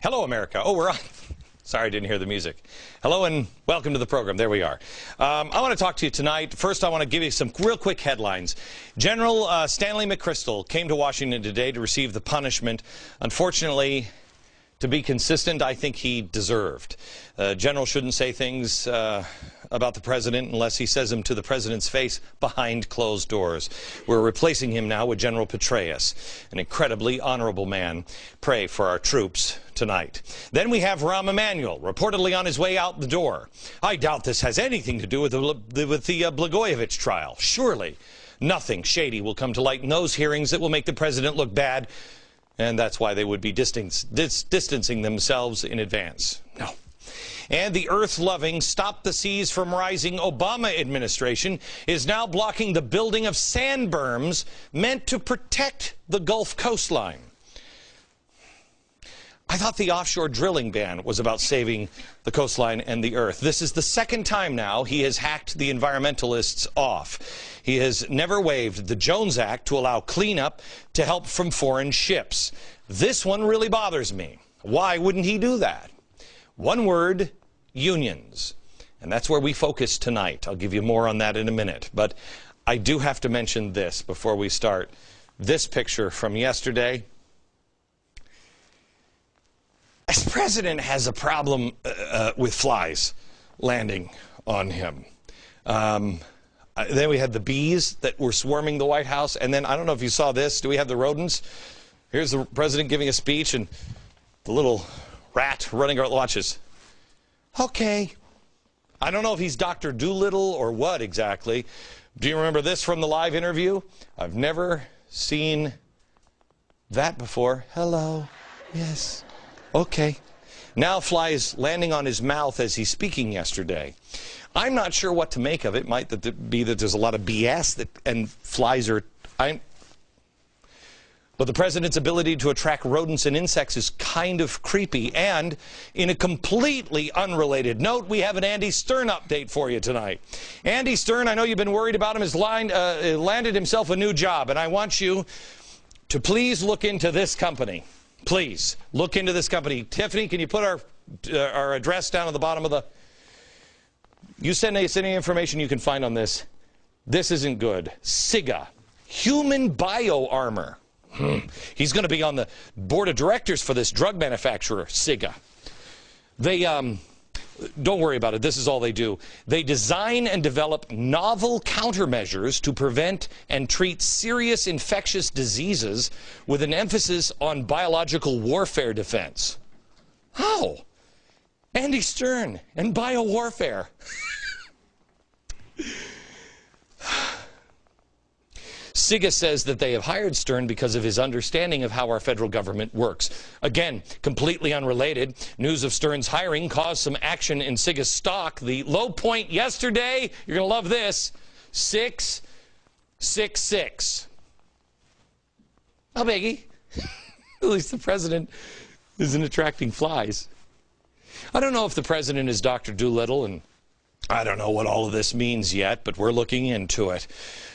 Hello, America. Oh, we're on. Sorry, I didn't hear the music. Hello and welcome to the program. There we are. I want to talk to you tonight. First, I want to give you some real quick headlines. General Stanley McChrystal came to Washington today to receive the punishment. Unfortunately, to be consistent, I think he deserved. General shouldn't say things about the president unless he says them to the president's face behind closed doors. We're replacing him now with General Petraeus, an incredibly honorable man. Pray for our troops tonight. Then we have Rahm Emanuel, reportedly on his way out the door. I doubt this has anything to do with the Blagojevich trial. Surely nothing shady will come to light in those hearings that will make the president look bad, and that's why they would be distancing themselves in advance. No. And the earth-loving, stop the seas from rising Obama administration is now blocking the building of sand berms meant to protect the Gulf coastline. I thought the offshore drilling ban was about saving the coastline and the earth. This is the second time now he has hacked the environmentalists off. He has never waived the Jones Act to allow cleanup to help from foreign ships. This one really bothers me. Why wouldn't he do that? One word, unions. And that's where we focus tonight. I'll give you more on that in a minute. But I do have to mention this before we start. This picture from yesterday. This president has a problem with flies landing on him. Then we had the bees that were swarming the White House. And then, I don't know if you saw this. Do we have the rodents? Here's the president giving a speech, and the little rat running out watches. Okay. I don't know if he's Dr. Doolittle or what exactly. Do you remember this from the live interview? I've never seen that before. Hello. Yes. Okay. Now flies landing on his mouth as he's speaking yesterday. I'm not sure what to make of it. It might be that there's a lot of BS and flies are... But the president's ability to attract rodents and insects is kind of creepy. And in a completely unrelated note, we have an Andy Stern update for you tonight. Andy Stern, I know you've been worried about him, has landed himself a new job. And I want you to please look into this company. Please, look into this company. Tiffany, can you put our address down at the bottom of the... You send us any information you can find on this. This isn't good. SIGA, human bio-armor. He's going to be on the board of directors for this drug manufacturer, SIGA. They, don't worry about it. This is all they do. They design and develop novel countermeasures to prevent and treat serious infectious diseases with an emphasis on biological warfare defense. How? Andy Stern and biowarfare. SIGA says that they have hired Stern because of his understanding of how our federal government works. Again, completely unrelated, news of Stern's hiring caused some action in SIGA's stock. The low point yesterday, you're going to love this, 666. No biggie. At least the president isn't attracting flies. I don't know if the president is Dr. Doolittle, and I don't know what all of this means yet, but we're looking into it.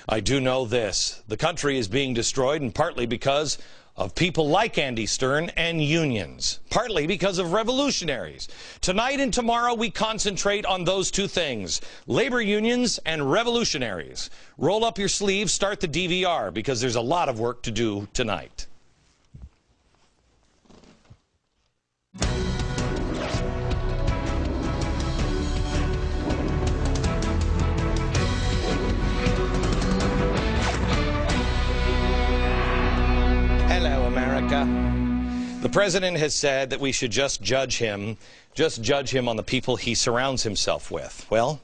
I do know this. The country is being destroyed, and partly because of people like Andy Stern and unions. Partly because of revolutionaries. Tonight and tomorrow we concentrate on those two things, labor unions and revolutionaries. Roll up your sleeves, start the DVR, because there's a lot of work to do tonight. The president has said that we should just judge him on the people he surrounds himself with. Well,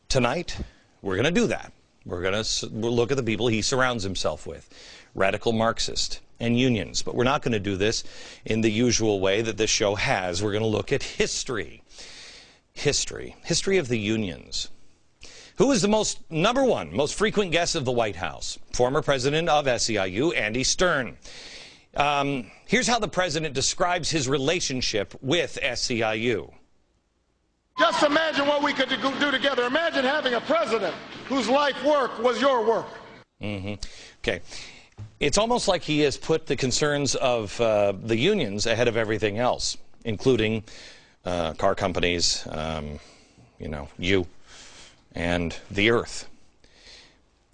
tonight we're going to do that. We'll look at the people he surrounds himself with, radical Marxist and unions. But we're not going to do this in the usual way that this show has. We're going to look at history. History of the unions. Who is the most frequent guest of the White House? Former president of SEIU, Andy Stern. Here's how the president describes his relationship with SEIU. Just imagine what we could do together. Imagine having a president whose life work was your work. Okay. It's almost like he has put the concerns of the unions ahead of everything else. including car companies, you, and the earth.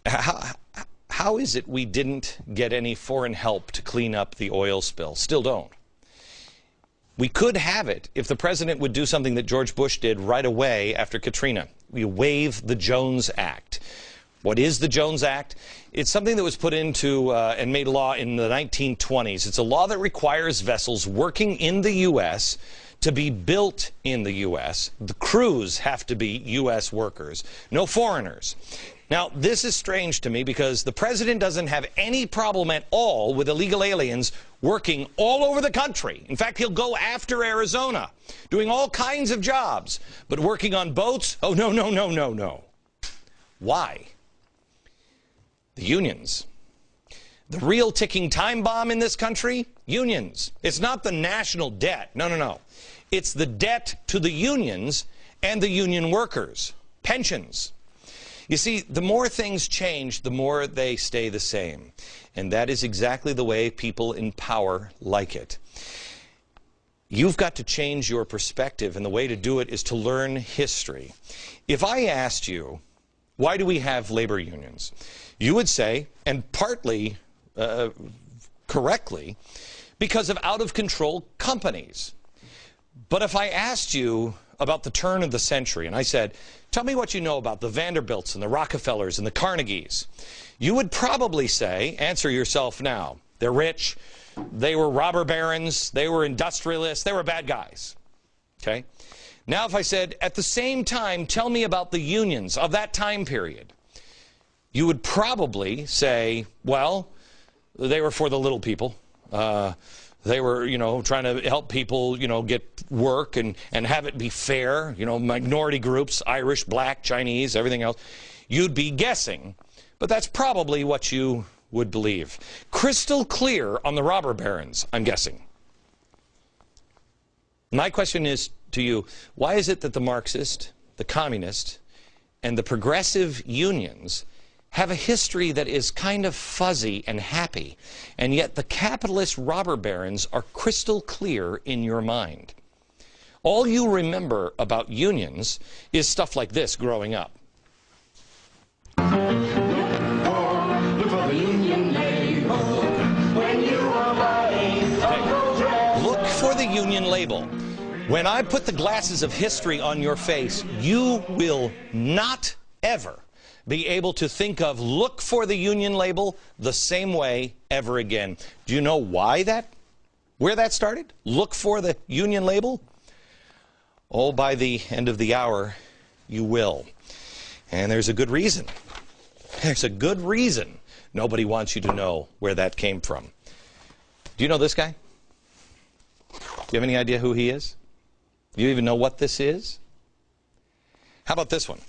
How is it we didn't get any foreign help to clean up the oil spill? Still don't. We could have it if the president would do something that George Bush did right away after Katrina. We waive the Jones Act. What is the Jones Act? It's something that was put into and made law in the 1920s. It's a law that requires vessels working in the U.S. to be built in the U.S. The crews have to be U.S. workers, no foreigners. Now, this is strange to me because the president doesn't have any problem at all with illegal aliens working all over the country. In fact, he'll go after Arizona, doing all kinds of jobs, but working on boats? Oh, no, no, no, no, no. Why? The unions. The real ticking time bomb in this country? Unions. It's not the national debt. No, no, no. It's the debt to the unions and the union workers. Pensions. You see, the more things change, the more they stay the same. And that is exactly the way people in power like it. You've got to change your perspective, and the way to do it is to learn history. If I asked you, why do we have labor unions? You would say, and partly correctly, because of out-of-control companies. But if I asked you about the turn of the century, and I said, tell me what you know about the Vanderbilts and the Rockefellers and the Carnegies, you would probably say, answer yourself now, they're rich, they were robber barons, they were industrialists, they were bad guys. Okay? Now if I said, at the same time, tell me about the unions of that time period, you would probably say, well, they were for the little people. They were, trying to help people, get work and have it be fair, minority groups, Irish, black, Chinese, everything else. You'd be guessing, but that's probably what you would believe. Crystal clear on the robber barons, I'm guessing. My question is to you, why is it that the Marxist, the communist, and the progressive unions have a history that is kind of fuzzy and happy, and yet the capitalist robber barons are crystal clear in your mind? All you remember about unions is stuff like this growing up. Look for the union label. When I put the glasses of history on your face, you will not ever be able to think of look for the union label the same way ever again. Do you know where that started? Look for the union label? Oh, by the end of the hour, you will. And there's a good reason. There's a good reason nobody wants you to know where that came from. Do you know this guy? Do you have any idea who he is? Do you even know what this is? How about this one?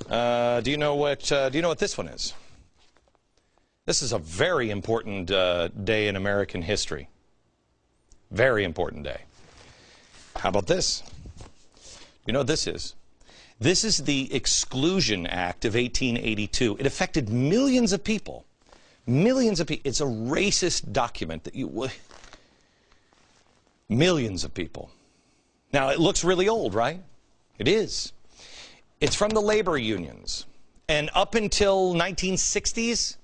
Do you know what this one is? This is a very important day in American history. Very important day. How about this? You know what this is? This is the Exclusion Act of 1882. It affected millions of people. Millions of people. It's a racist document that millions of people. Now, it looks really old, right? It is. It's from the labor unions. And up until 1960s,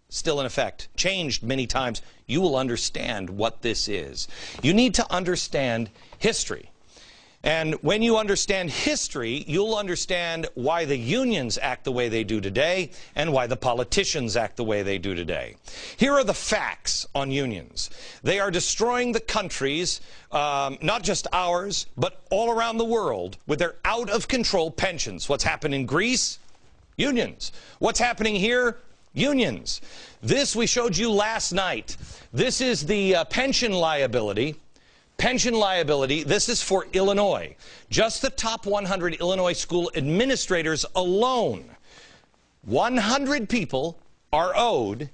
still in effect. Changed many times. You will understand what this is. You need to understand history. And when you understand history, you'll understand why the unions act the way they do today and why the politicians act the way they do today. Here are the facts on unions. They are destroying the countries, not just ours, but all around the world, with their out-of-control pensions. What's happened in Greece? Unions. What's happening here? Unions. This we showed you last night. This is the pension liability. Pension liability, this is for Illinois. Just the top 100 Illinois school administrators alone, 100 people are owed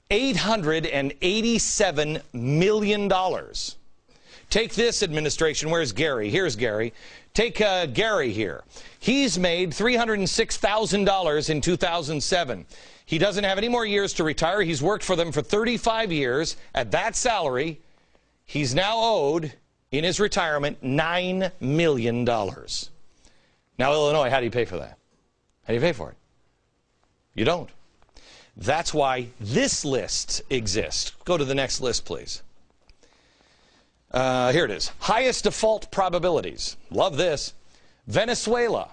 $887 million. Take this administration. Where's Gary? Here's Gary. Take Gary here. He's made $306,000 in 2007. He doesn't have any more years to retire. He's worked for them for 35 years at that salary. He's now owed in his retirement $9 million. Now, Illinois, how do you pay for that? How do you pay for it? You don't. That's why this list exists. Go to the next list, please. Here it is. Highest default probabilities. Love this. Venezuela,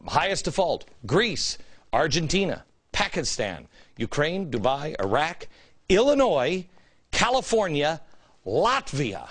highest default. Greece, Argentina, Pakistan, Ukraine, Dubai, Iraq, Illinois, California, Latvia.